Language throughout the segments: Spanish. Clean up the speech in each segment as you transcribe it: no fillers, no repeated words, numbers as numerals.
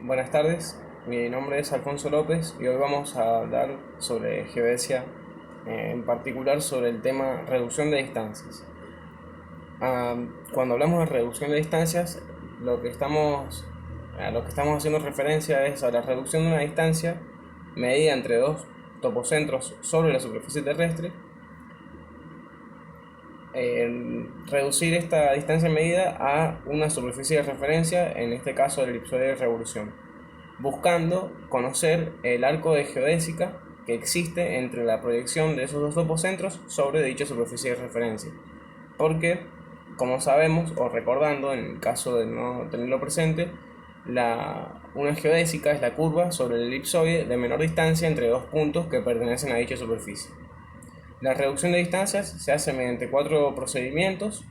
Buenas tardes, mi nombre es Alfonso López y hoy vamos a hablar sobre geodesia, en particular sobre el tema reducción de distancias. Ah, Cuando hablamos de reducción de distancias, a lo que estamos haciendo referencia es a la reducción de una distancia medida entre dos topocentros sobre la superficie terrestre. Reducir esta distancia medida a una superficie de referencia, en este caso el elipsoide de revolución, buscando conocer el arco de geodésica que existe entre la proyección de esos dos topocentros sobre dicha superficie de referencia. Porque, como sabemos, o recordando, en el caso de no tenerlo presente, una geodésica es la curva sobre el elipsoide de menor distancia entre dos puntos que pertenecen a dicha superficie. La reducción de distancias se hace mediante cuatro procedimientos,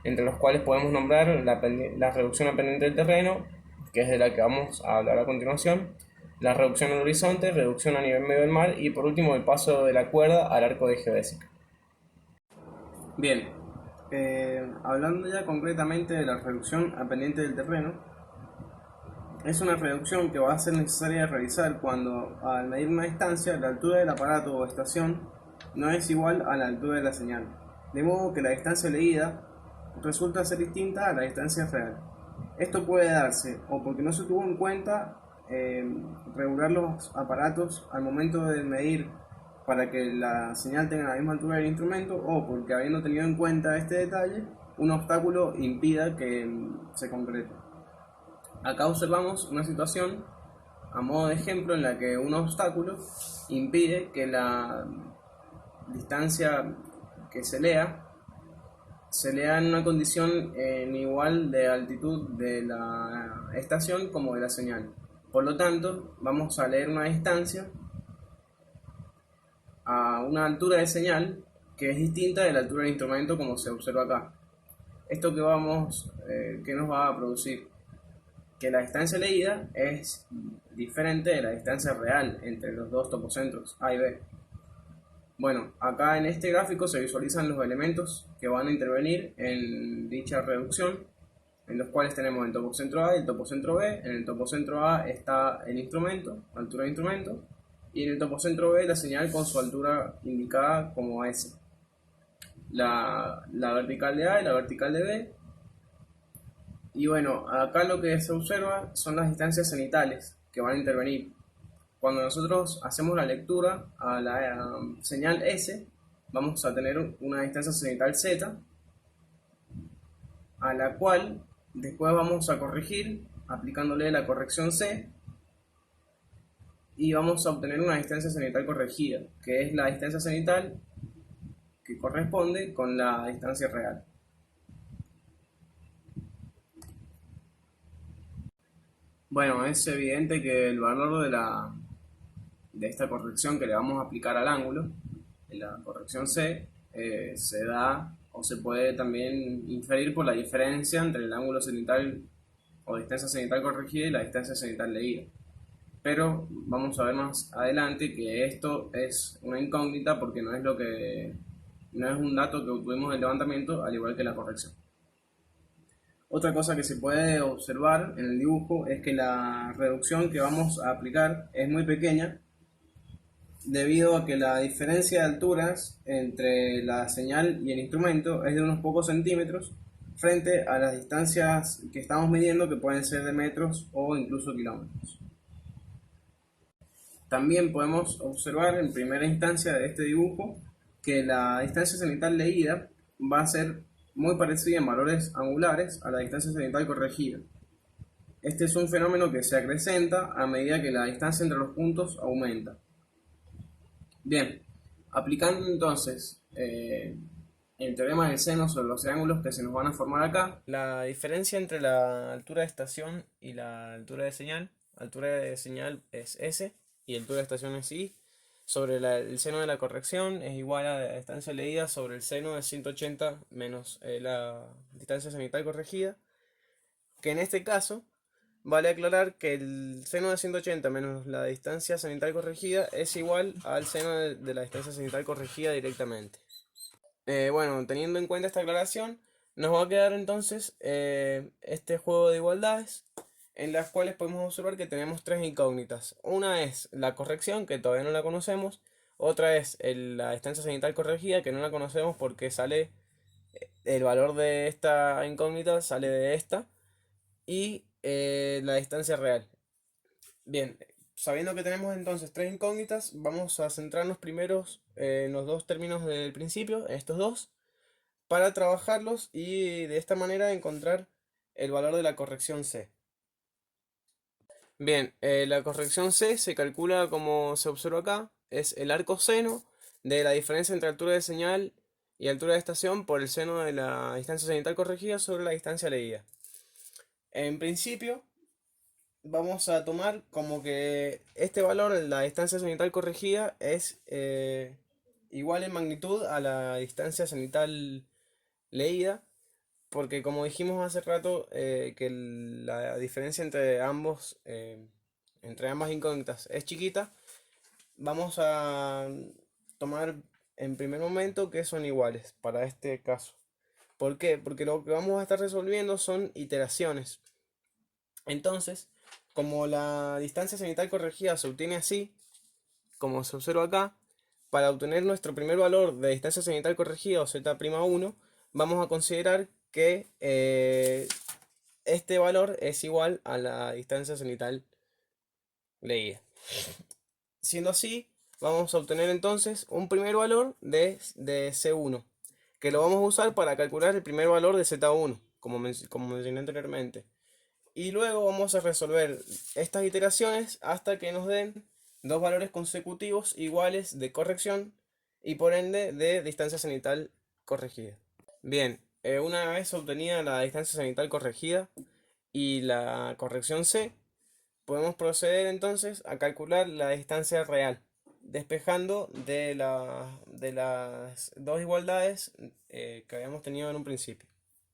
entre los cuales podemos nombrar la reducción a pendiente del terreno, que es de la que vamos a hablar a continuación, la reducción al horizonte, reducción a nivel medio del mar y por último el paso de la cuerda al arco de geodésica. Bien, hablando ya concretamente de la reducción a pendiente del terreno, es una reducción que va a ser necesaria realizar cuando, al medir una distancia, la altura del aparato o estación no es igual a la altura de la señal, de modo que la distancia leída resulta ser distinta a la distancia real. Esto puede darse o porque no se tuvo en cuenta regular los aparatos al momento de medir para que la señal tenga la misma altura del instrumento, o porque habiendo tenido en cuenta este detalle, un obstáculo impida que se concrete. Acá observamos una situación a modo de ejemplo en la que un obstáculo impide que la distancia que se lea en una condición igual de altitud de la estación como de la señal. Por lo tanto, vamos a leer una distancia a una altura de señal que es distinta de la altura del instrumento, como se observa acá. Esto que nos va a producir que la distancia leída es diferente de la distancia real entre los dos topocentros A y B. Bueno, acá en este gráfico se visualizan los elementos que van a intervenir en dicha reducción, en los cuales tenemos el topocentro A y el topocentro B. En el topocentro A está el instrumento, altura de instrumento, y en el topocentro B la señal con su altura indicada como S. La vertical de A y la vertical de B. Y bueno, acá lo que se observa son las distancias cenitales que van a intervenir. Cuando nosotros hacemos la lectura a la señal S, vamos a tener una distancia cenital Z, a la cual después vamos a corregir aplicándole la corrección C, y vamos a obtener una distancia cenital corregida, que es la distancia cenital que corresponde con la distancia real. Bueno, es evidente que el valor de esta corrección que le vamos a aplicar al ángulo, la corrección C, se da o se puede también inferir por la diferencia entre el ángulo cenital o distancia cenital corregida y la distancia cenital leída. Pero vamos a ver más adelante que esto es una incógnita porque no es un dato que obtuvimos del levantamiento, al igual que la corrección. Otra cosa que se puede observar en el dibujo es que la reducción que vamos a aplicar es muy pequeña, debido a que la diferencia de alturas entre la señal y el instrumento es de unos pocos centímetros frente a las distancias que estamos midiendo, que pueden ser de metros o incluso kilómetros. También podemos observar en primera instancia de este dibujo que la distancia cenital leída va a ser muy parecida en valores angulares a la distancia cenital corregida. Este es un fenómeno que se acrecenta a medida que la distancia entre los puntos aumenta. Bien, aplicando entonces el teorema del seno sobre los triángulos que se nos van a formar acá, la diferencia entre la altura de estación y la altura de señal es S y altura de estación es I, sobre el seno de la corrección es igual a la distancia leída sobre el seno de 180 menos la distancia cenital corregida, que en este caso vale aclarar que el seno de 180 menos la distancia cenital corregida es igual al seno de la distancia cenital corregida directamente. Bueno, teniendo en cuenta esta aclaración, nos va a quedar entonces este juego de igualdades, en las cuales podemos observar que tenemos tres incógnitas. Una es la corrección, que todavía no la conocemos. Otra es la distancia cenital corregida, que no la conocemos porque sale el valor de esta incógnita, sale de esta. Y la distancia real. Bien, sabiendo que tenemos entonces tres incógnitas, vamos a centrarnos primero en los dos términos del principio, estos dos, para trabajarlos y de esta manera encontrar el valor de la corrección C. Bien, la corrección C se calcula como se observa acá, es el arco seno de la diferencia entre altura de señal y altura de estación por el seno de la distancia cenital corregida sobre la distancia leída. En principio, vamos a tomar como que este valor, la distancia cenital corregida, es igual en magnitud a la distancia cenital leída, porque como dijimos hace rato, que la diferencia entre ambas incógnitas es chiquita, vamos a tomar en primer momento que son iguales para este caso. ¿Por qué? Porque lo que vamos a estar resolviendo son iteraciones. Entonces, como la distancia cenital corregida se obtiene así, como se observa acá, para obtener nuestro primer valor de distancia cenital corregida o z'1, vamos a considerar que este valor es igual a la distancia cenital leída. Siendo así, vamos a obtener entonces un primer valor de C1, que lo vamos a usar para calcular el primer valor de Z1, como mencioné anteriormente. Y luego vamos a resolver estas iteraciones hasta que nos den dos valores consecutivos iguales de corrección y por ende de distancia cenital corregida. Bien, una vez obtenida la distancia cenital corregida y la corrección C, podemos proceder entonces a calcular la distancia real, despejando de las dos igualdades que habíamos tenido en un principio.